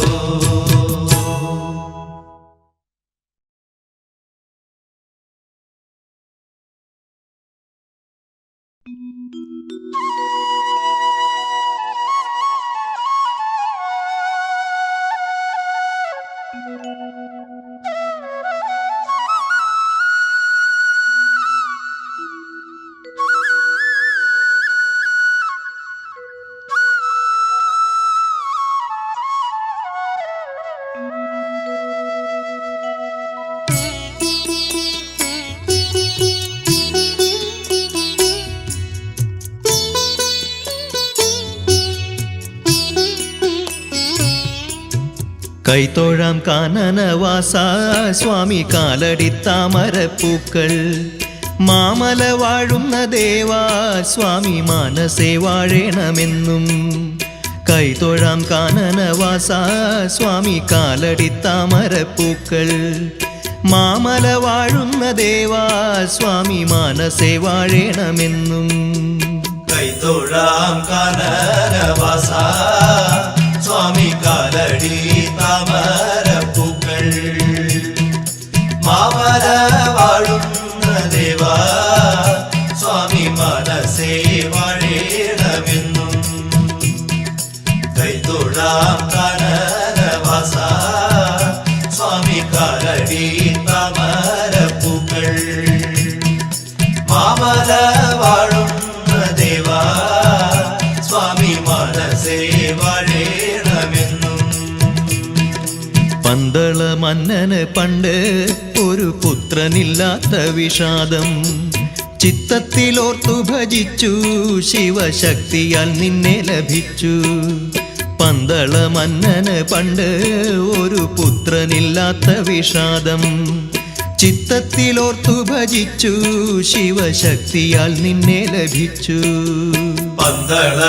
Speaker 3: കൈത്തോഴാം കാനനവാസ സ്വാമി കാലടിത്താമരപ്പൂക്കൾ, മാമല വാഴുന്ന ദേവാ സ്വാമി മാനസേ വാഴേണമെന്നും. കൈത്തോഴാം കാനനവാസ സ്വാമി കാലടിത്താമരപ്പൂക്കൾ, മാമല വാഴുന്ന ദേവാ സ്വാമി മാനസേ വാഴേണമെന്നും.
Speaker 2: കൈത്തോഴാം കാനനവാസ സ്വാമി കാലടി താമരപ്പൂക്കൾ, മാമല വാഴുന്ന ദേവാ സ്വാമി മനസേ വാഴേണമെന്നും. കൈത്തോഴാം കാനനവാസ സ്വാമി കാലടി താമരപ്പൂക്കൾ, മാമല വാഴുന്ന ദേവാ സ്വാമി മനസേ വാഴേണമെന്നും.
Speaker 3: പന്തള മന്നന് പണ്ട് ഒരു പുത്രനില്ലാത്ത വിഷാദം, ചിത്തത്തിലോർത്തു ഭജിച്ചു ശിവശക്തിയാൽ നിന്നെ ലഭിച്ചു. പന്തള മന്നന് പണ്ട് ഒരു പുത്രനില്ലാത്ത വിഷാദം, ചിത്തത്തിലോർത്തു ഭജിച്ചു ശിവശക്തിയാൽ നിന്നെ ലഭിച്ചു.
Speaker 2: പന്തള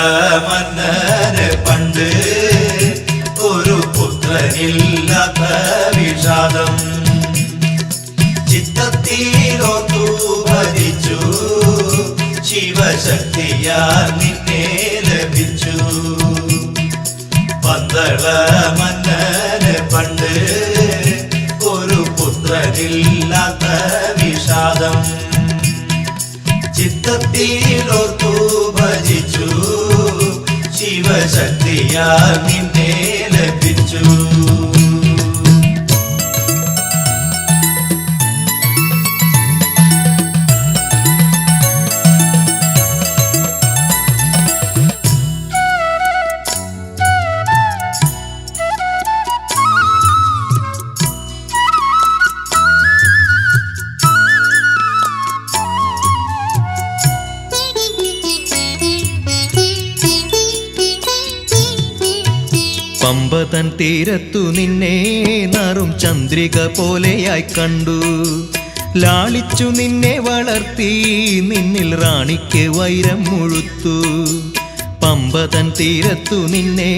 Speaker 2: മന്നന് പണ്ട് ഒരു പുത്രനില്ലാത്ത വിഷാദം, ചിത്തത്തിലോർത്തു ഭജിച്ചു ശിവശക്തിയാൽ നിന്നെ ലഭിച്ചു. പന്തള മന്നന് പണ്ട് ഒരു പുത്രനില്ലാത്ത വിഷാദം, ചിത്തത്തിലോർത്തു ഭജിച്ചു ശിവശക്തിയാൽ നിന്നെ ലഭിച്ചു.
Speaker 3: പമ്പതൻ തീരത്തു നിന്നെ നറും ചന്ദ്രിക പോലെയായി കണ്ടു, ലാളിച്ചു നിന്നെ വളർത്തി നിന്നിൽ റാണിക്ക് വൈരം മുഴുത്തു. പമ്പതൻ തീരത്തു നിന്നെ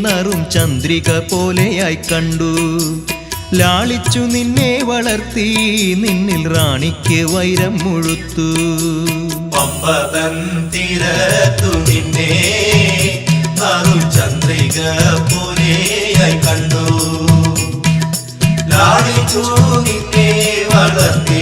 Speaker 3: നറും ചന്ദ്രിക പോലെയായി കണ്ടു, ലാളിച്ചു നിന്നെ വളർത്തി നിന്നിൽ റാണിക്ക് വൈരം മുഴുത്തു.
Speaker 2: പമ്പതൻ തീരത്തു നിന്നെ നറും ചന്ദ്രിക പോലെയായി കണ്ടു, ലാളിച്ചു നിന്നെ വളർത്തി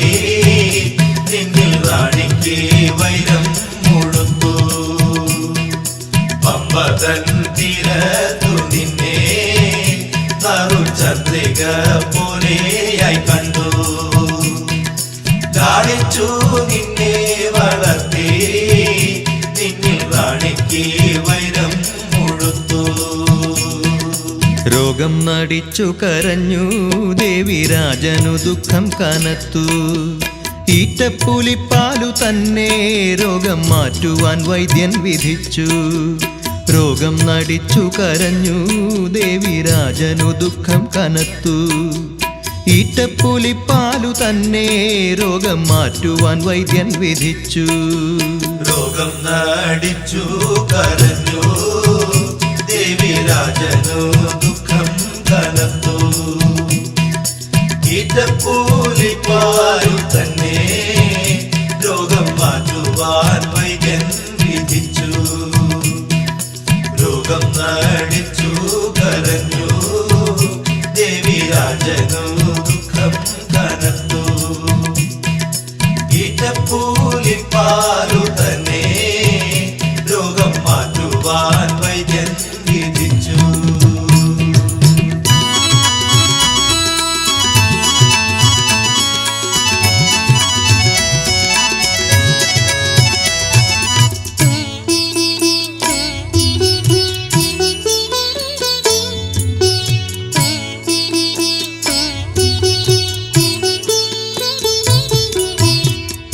Speaker 2: ലാളിച്ചു നിന്നെ വളർത്തി നിന്നിൽ റാണിക്ക് വൈരം മുഴുത്തു.
Speaker 3: രോഗം നടിച്ചു കരഞ്ഞു ദേവിരാജനു ദുഃഖം കനത്തു. ഈറ്റപ്പുലിപ്പാലു തന്നെ രോഗം മാറ്റുവാൻ വൈദ്യൻ വിധിച്ചു. രോഗം നടിച്ചു കരഞ്ഞു ദേവിരാജനു ദുഃഖം കനത്തു. ഈറ്റപ്പുലിപ്പാലു തന്നെ രോഗം മാറ്റുവാൻ വൈദ്യൻ വിധിച്ചു.
Speaker 2: രോഗം നടിച്ചു കരഞ്ഞു ദേവിരാജനു ദുഃഖം കനത്തു. ഈറ്റപ്പുലിപ്പാലു തന്നെ രോഗം മാറ്റുവാൻ വൈദ്യൻ വിധിച്ചു. രോഗം നടിച്ചു കരഞ്ഞു ദേവിരാജനു ദുഃഖം കനത്തു. ഈറ്റപ്പൂലിപ്പാലു തന്നെ രോഗം മാറ്റുവാൻ വൈദ്യൻ വിധിച്ചു.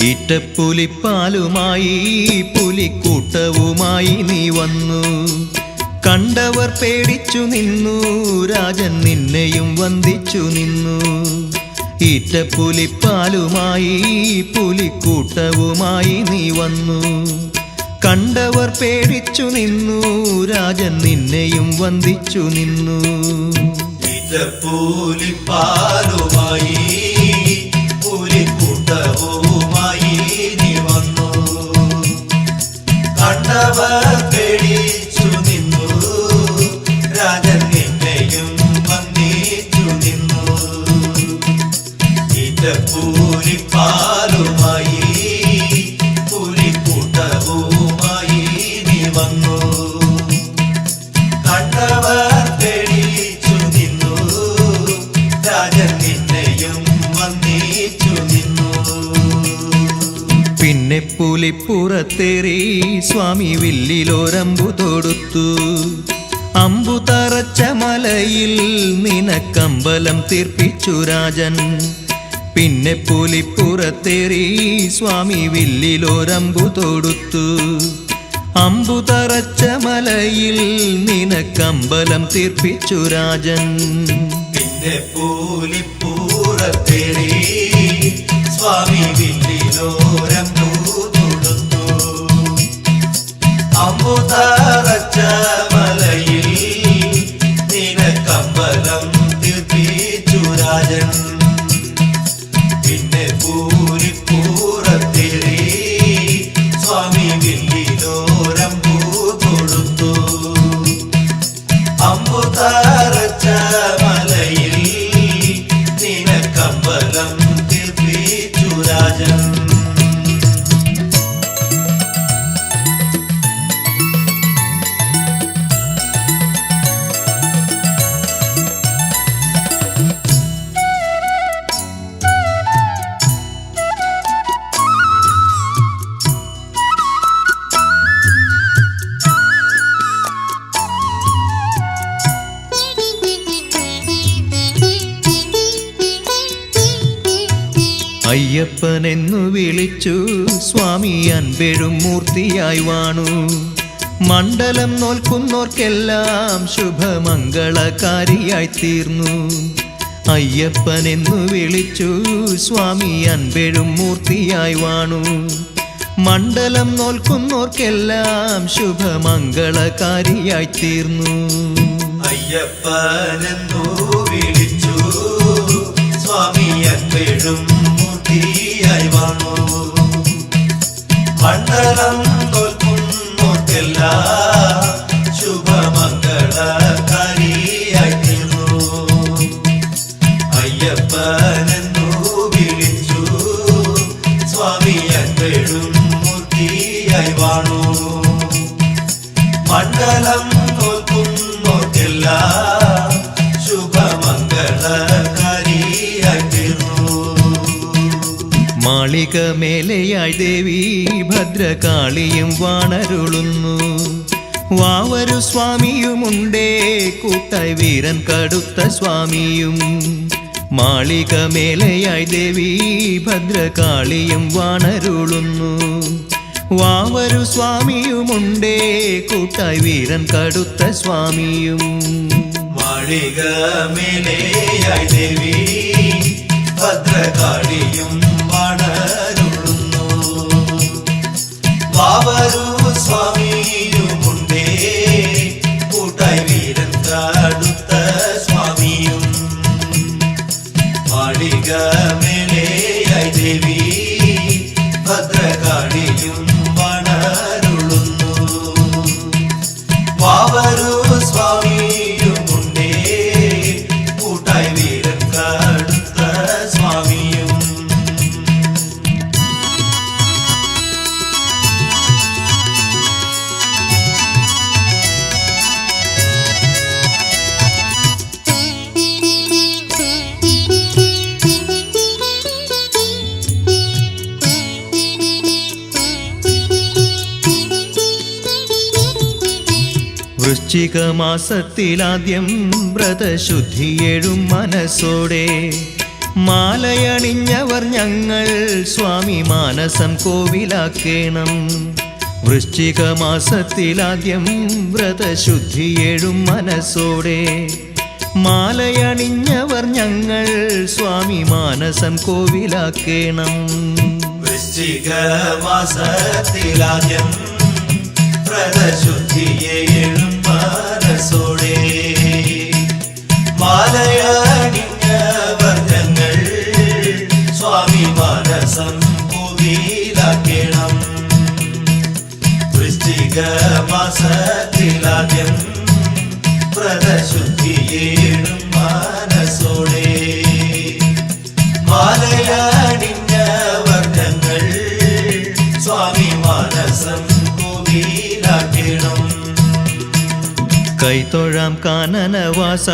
Speaker 3: ഈറ്റപ്പുലിപ്പാലുമായി പുലിക്കൂട്ടവുമായി നീ വന്നു. കണ്ടവർ പേടിച്ചു നിന്നു, രാജൻ നിന്നെയും വന്ദിച്ചു നിന്നു. ഈറ്റപ്പുലിപ്പാലുമായി പുലിക്കൂട്ടവുമായി നീ വന്നു. കണ്ടവർ പേടിച്ചു നിന്നു, രാജൻ നിന്നെയും വന്ദിച്ചു നിന്നു.
Speaker 2: ഈറ്റപ്പൂലിപ്പാലുമായി പുലിക്കൂട്ടവുമായി നീ വന്നു. കണ്ടവർ പേടിച്ചു നിന്നു, രാജൻ നിന്നെയും വന്ദിച്ചു നിന്നു. ഈറ്റപ്പൂലിപ്പാലുമായി പുലിക്കൂട്ടവുമായി നീ വന്നു. കണ്ടവർ പേടിച്ചു നിന്നു, രാജൻ നിന്നെയും വന്ദിച്ചു നിന്നു.
Speaker 3: പിന്നെ പുലിപ്പുറത്തേറി സ്വാമി വില്ലിലോരമ്പു തൊടുത്തു. അമ്പു തറച്ച മലയിൽ നിനക്കമ്പലം തീർപ്പിച്ചു രാജൻ. പിന്നെ പുലിപ്പുറത്തേറി സ്വാമി വില്ലിലോരമ്പു തൊടുത്തു. അമ്പു തറച്ച മലയിൽ നിനക്കമ്പലം തീർപ്പിച്ചു രാജൻ.
Speaker 2: പിന്നെ പൂലിപ്പൂറത്തേറി സ്വാമി വില്ലിലോരമ്പു തൊടുത്തു. അമ്പുതറച്ച മലയിൽ നിനക്കമ്പലം തീർപ്പിച്ചു രാജൻ. പിന്നെ പൂലിപ്പൂറത്തേറി സ്വാമി വില്ലിലോരമ്പു തൊടുത്തു. അമ്പുതറച്ച മലയിൽ നിനക്കമ്പലം തീർപ്പിച്ചു രാജൻ.
Speaker 3: അയ്യപ്പനെന്നു വിളിച്ചു സ്വാമി അൻപെഴും മൂർത്തിയായി വാണു. മണ്ഡലം നോൽക്കുന്നോർക്കെല്ലാം ശുഭമംഗളകാരിയായി തീർന്നു. അയ്യപ്പനെന്നു വിളിച്ചു സ്വാമി അൻപെഴും മൂർത്തിയായി വാണു. മണ്ഡലം നോൽക്കുന്നോർക്കെല്ലാം ശുഭമംഗളകാരിയായി തീർന്നു.
Speaker 2: അയ്യപ്പനെന്നു വിളിച്ചു സ്വാമി അൻപെഴും മൂർത്തിയായി വാണു. മണ്ഡലം നോൽക്കുന്നോർക്കെല്ലാം ശുഭമംഗളകാരിയായി തീർന്നു. അയ്യപ്പനെന്നു വിളിച്ചു സ്വാമി അൻപെഴും മൂർത്തിയായി വാണു. മണ്ഡലം നോൽക്കുന്നോർക്കെല്ലാം ശുഭമംഗളകാരിയായി തീർന്നു.
Speaker 3: മാളിക മേലെയായി ദേവി ഭദ്രകാളിയും വാണരുളുന്നു. വാവരു സ്വാമിയുമുണ്ടേ കൂട്ടായി വീരൻ കടുത്ത സ്വാമിയും. മാളിക മേലെയായി ദേവി ഭദ്രകാളിയും വാണരുളുന്നു. വാവരു സ്വാമിയുമുണ്ടേ കൂട്ടായി വീരൻ കടുത്ത സ്വാമിയും.
Speaker 2: മാളിക മേലെയായി ദേവി ഭദ്രകാളിയും വാണരുളുന്നു. വാവരു സ്വാമിയുമുണ്ടേ കൂട്ടായി വീരൻ കടുത്ത സ്വാമിയും. മാളിക മേലെയായി ദേവി ഭദ്രകാളിയും വാണരുളുന്നു. വാവരു സ്വാമിയുമുണ്ടേ കൂട്ടായി വീരൻ കടുത്ത സ്വാമിയും.
Speaker 3: വൃശ്ചിക മാസത്തിലാദ്യം വ്രതശുദ്ധിയേഴും മനസ്സോടെ മാലയണിഞ്ഞവർ ഞങ്ങൾ സ്വാമി മാനസം കോവിലാക്കേണം. വൃശ്ചിക മാസത്തിലാദ്യം വ്രതശുദ്ധിയേഴും മനസ്സോടെ മാലയണിഞ്ഞവർ ഞങ്ങൾ സ്വാമി മാനസം കോവിലാക്കേണം.
Speaker 2: വൃശ്ചിക മാസത്തിലാദ്യം വ്രതശുദ്ധിയേഴും മനസ്സോടെ മാലയണിഞ്ഞവർ ഞങ്ങൾ സ്വാമി മാനസം കോവിലാക്കേണം. വൃശ്ചിക മാസത്തിലാദ്യം വ്രതശുദ്ധിയേഴും മനസ്സോടെ മാലയണിഞ്ഞവർ ഞങ്ങൾ സ്വാമി മാനസം കോവിലാക്കേണം.
Speaker 3: കൈത്തൊഴാം കാനനവാസ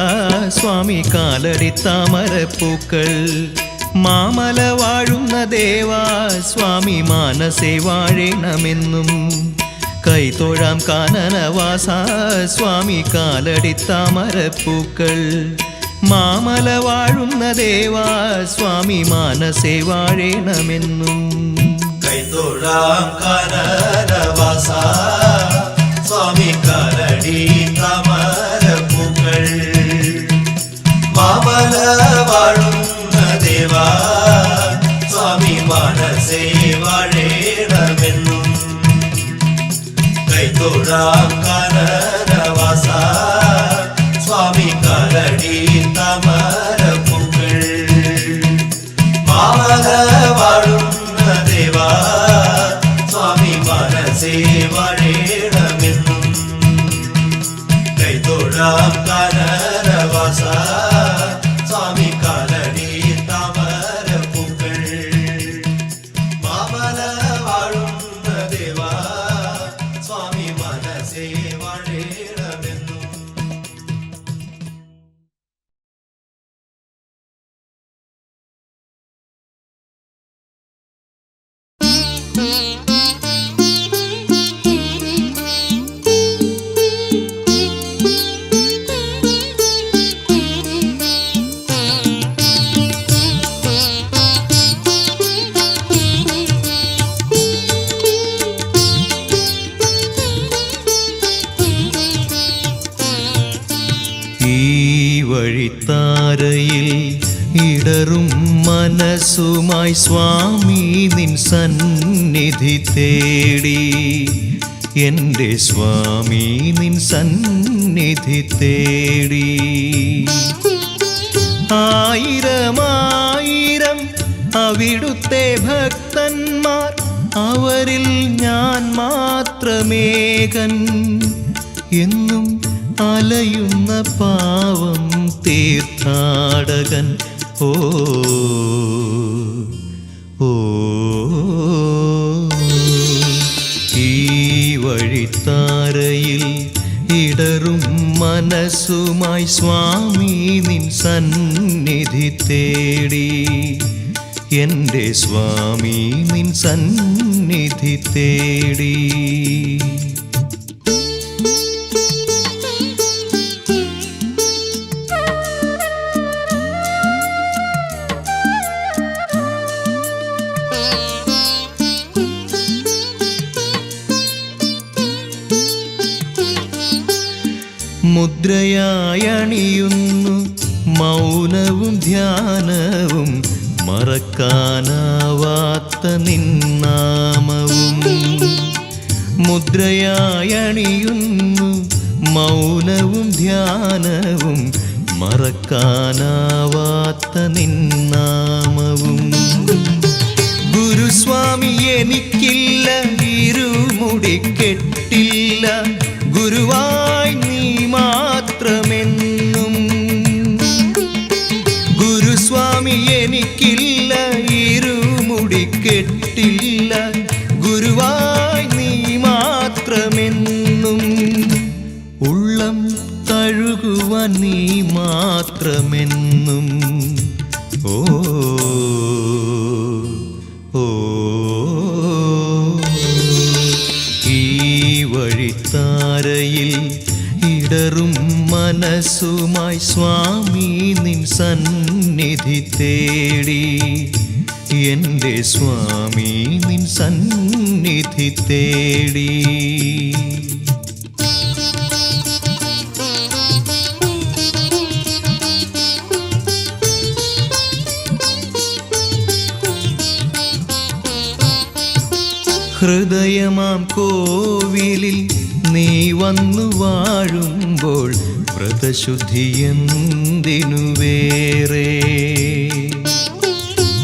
Speaker 3: സ്വാമി കാലടി താമരപ്പൂക്കൾ മാമല വാഴുന്ന ദേവാ സ്വാമി മാനസേ വാഴണമെന്നും. കൈത്തൊഴാം കാനനവാസ സ്വാമി കാലടി താമരപ്പൂക്കൾ മാമല വാഴുന്ന ദേവാ സ്വാമി മാനസേ വാഴണമെന്നും.
Speaker 2: കൈത്തൊഴാം കാനനവാസ സ്വാമി കാലടി താമരപ്പൂക്കൾ മാമല വാഴുന്ന ദേവാ സ്വാമി മാനസേ വാഴണമെന്നും. കൈത്തൊഴാം കാനനവാസ സ്വാമി കാലടി താമരപ്പൂക്കൾ മാമല വാഴുന്ന ദേവാ സ്വാമി മാനസേ വാഴണമെന്നും. കൈത്തൊഴാം കാനനവാസ സ്വാമി കാലടി താമരപ്പൂക്കൾ മാമല വാഴുന്ന ദേവാ സ്വാമി മാനസേ വാഴണമെന്നും.
Speaker 3: വഴിത്താരയിൽ ഇടറും മനസ്സുമായി സ്വാമി നിൻ സന്നിധി തേടി. എൻ്റെ സ്വാമി നിൻ സന്നിധി തേടി. ആയിരമായിരം അവിടുത്തെ ഭക്തന്മാർ അവരിൽ ഞാൻ മാത്രമേകൻ. എന്നും അലയുന്ന പാവം തീർത്ഥാടകൻ. ഓ ഓ ഈ വഴിത്താരയിൽ ഇടറും മനസ്സുമായി സ്വാമി നിൻ സന്നിധി തേടി. എൻ്റെ സ്വാമി നിൻ സന്നിധി തേടി. മുദ്രയായണിയുന്നു മൗനവും ധ്യാനവും മറക്കാനാവാത്ത നിന്നാമവും. മുദ്രയായണിയുന്നു മൗനവും ധ്യാനവും മറക്കാനാവാത്ത നിന്നാമവും. ഗുരുസ്വാമി എനിക്കില്ല ഇരുമുടിക്കെട്ടില്ല, ഗുരുവായി നീ മാത്രമെന്നും. ഗുരുസ്വാമി എനിക്കില്ല ഇരുമുടിക്കെട്ടില്ല, ഗുരുവായി നീ മാത്രമെന്നും. ഉള്ളം തഴുകുവാൻ നീ മാത്രമെന്നും. ഓ ഓ ഈ വഴിത്താരയിൽ ഇടറും മനസ്സുമായി സ്വാമി നിൻ സന്നിധി തേടി. എൻ്റെ സ്വാമി നിൻ സന്നിധി തേടി. ഹൃദയമാം കോവിലിൽ നീ വന്നു വാഴുമ്പോൾ വ്രതശുദ്ധി എന്തിനു വേറെ.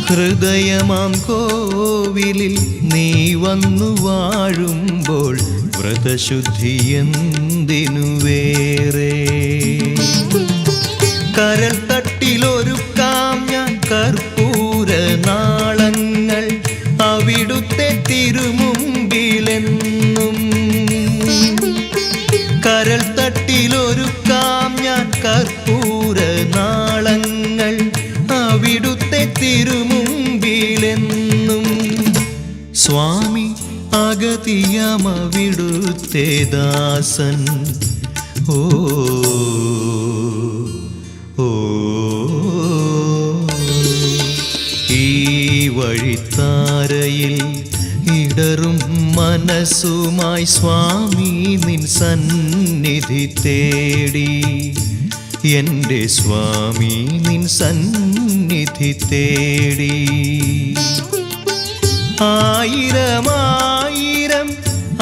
Speaker 3: ഹൃദയമാം കോവിലിൽ നീ വന്നു വാഴുമ്പോൾ വ്രതശുദ്ധി എന്തിനു വേറെ. കരൾ തട്ടിലൊരുക്കാം ഞാൻ കർപ്പൂര നാളങ്ങൾ അവിടുത്തെ തിരുമുമ്പിലെന്നും. കരൾ തട്ടിലൊരുക്കാം ഞാൻ കർപ്പൂര നാളങ്ങൾ അവിടുത്തെ തിരുമുമ്പിലെന്നും. സ്വാമി അഗതിയാം അവിടുത്തെ ദാസൻ. ഓ ഓ ഈ വഴിത്താരയിൽ ഇടറും മനസ്സുമായി സ്വാമി നിൻ സന്നിധി തേടി. എൻ്റെ സ്വാമി നിൻ സന്നിധി തേടി. ആയിരമായിരം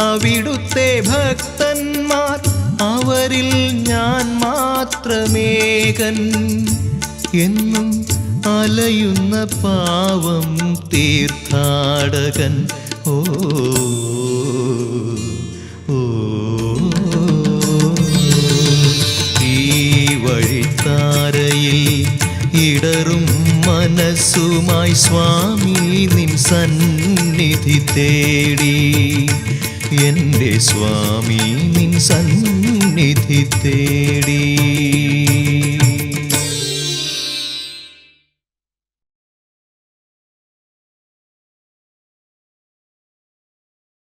Speaker 3: അവിടുത്തെ ഭക്തന്മാർ, അവരിൽ ഞാൻ മാത്രമേകൻ. എന്നും അലയുന്ന പാവം തീർത്ഥാടകൻ. ഓ ഓ ഈ വഴിത്താരയിൽ ഇടറും മനസ്സുമായി സ്വാമി നിൻ സന്നിധി തേടി. എൻ്റെ സ്വാമി നിൻ സന്നിധി തേടി.